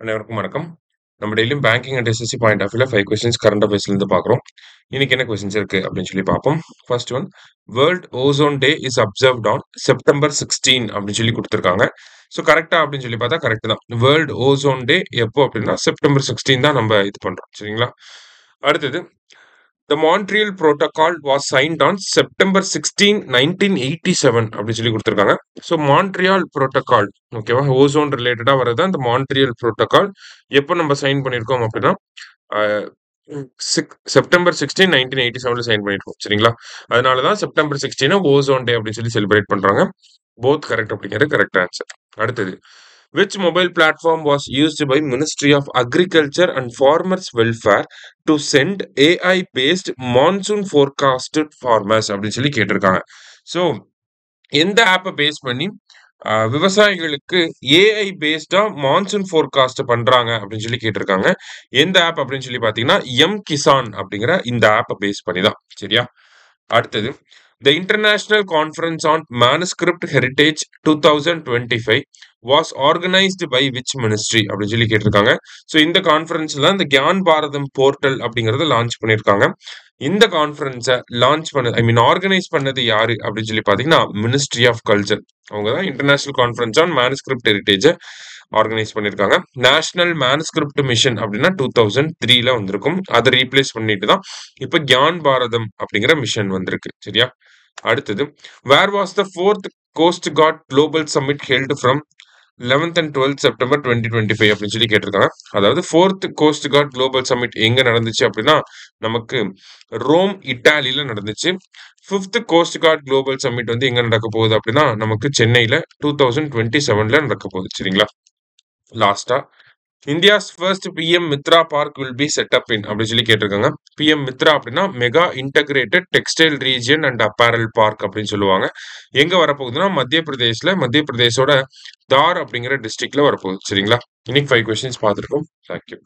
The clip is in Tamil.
அனைவருக்கும் வணக்கம். நம்ம டெய்லியும் banking and SSC point of வியூல 5 கொஸ்டின்ஸ் கரண்ட் அஃபேர்ஸ்ல இருந்து பார்க்குறோம். இன்னைக்கு என்ன கொஸ்டின்ஸ் இருக்கு அப்படின்னு சொல்லி பார்ப்போம். First one, world ozone day is observed on September 16 அப்படின்னு சொல்லி கொடுத்துருக்காங்க. ஸோ கரெக்டா அப்படின்னு சொல்லி பார்த்தா கரெக்ட் தான். வேர்ல்ட் ஓசோன் டே எப்போ அப்படின்னா செப்டம்பர் 16 தான் நம்ம இது பண்றோம். சரிங்களா? அடுத்தது, The Montreal Protocol was signed on September 16, 1987 அப்படின்னு சொல்லி கொடுத்துருக்காங்க. ஸோ மான்ட்ரியால் புரோட்டோகால், ஓகேவா, ஓசோன் ரிலேட்டடா வரது அந்த மான்ட்ரியல் புரோட்டோகால் எப்போ நம்ம சைன் பண்ணியிருக்கோம் அப்படின்னா செப்டம்பர் 16, 1987 சைன் பண்ணியிருக்கோம். சரிங்களா? அதனால தான் செப்டம்பர் 16 ஓசோன் டே அப்படின்னு சொல்லி செலிப்ரேட் பண்றாங்க. போத் கரெக்ட் அப்படிங்கிறது கரெக்ட் ஆன்சர். அடுத்தது, which mobile platform was used by Ministry of Agriculture and Farmers Welfare to send AI based monsoon forecast farmers அப்படின்னு சொல்லி கேட்டிருக்காங்க. ஸோ எந்த ஆப்பை பேஸ் பண்ணி விவசாயிகளுக்கு ஏஐ பேஸ்டா மான்சூன் ஃபோர்காஸ்ட் பண்றாங்க அப்படின்னு சொல்லி கேட்டிருக்காங்க. எந்த ஆப் அப்படின்னு சொல்லி பாத்தீங்கன்னா எம் கிசான் அப்படிங்கிற இந்த ஆப்பை பேஸ் பண்ணி தான். சரியா? அடுத்தது, The International Conference on Manuscript Heritage 2025 was organized by which ministry அப்படின்னு சொல்லி கேட்டிருக்காங்க. ஸோ இந்த கான்ஃபரன்ஸ்ல இந்த கியான் பாரதம் போர்ட்டல் அப்படிங்கறத லான்ச் பண்ணியிருக்காங்க. இந்த கான்ஃபரன்ஸை லான்ச் பண்ணது ஆர்கனைஸ் பண்ணது யாரு அப்படின்னு சொல்லி பாத்தீங்கன்னா மினிஸ்ட்ரி ஆஃப் கல்ச்சர். அவங்க தான் international conference on manuscript heritage organise பண்ணியிருக்காங்க. நேஷனல் மேனுஸ்கிரிப்ட் மிஷன் அப்படின்னா 2003ல வந்திருக்கும். அதை ரீப்ளேஸ் பண்ணிட்டு தான் இப்ப கியான் பாரதம் அப்படிங்கிற மிஷன் வந்திருக்கு. சரியா? அடுத்தது, where was the 4th coast guard global summit held from 11th and 12th September 2025 அப்படின்னு சொல்லி கேட்டிருக்காங்க. அதாவது 4th coast guard global submit எங்க நடந்துச்சு அப்படின்னா நமக்கு ரோம், இட்டாலியில நடந்துச்சு. 5th cost guard global submit வந்து எங்க நடக்க போகுது அப்படின்னா நமக்கு சென்னையில 2027ல நடக்க போகுது. சரிங்களா? லாஸ்டா, India's first PM Mitra park will be set up அப்படின்னு சொல்லி கேட்டிருக்காங்க. பிஎம் மித்ரா அப்படின்னா mega integrated textile region and apparel park அப்படின்னு சொல்லுவாங்க. எங்க வரப்போகுதுன்னா மத்திய பிரதேசோட தார் அப்படிங்கிற டிஸ்ட்ரிக்ட்ல வரப்போகுது. சரிங்களா? இன்னைக்கு 5 கொஸ்டின்ஸ் பார்த்துருக்கோம். தேங்க்யூ.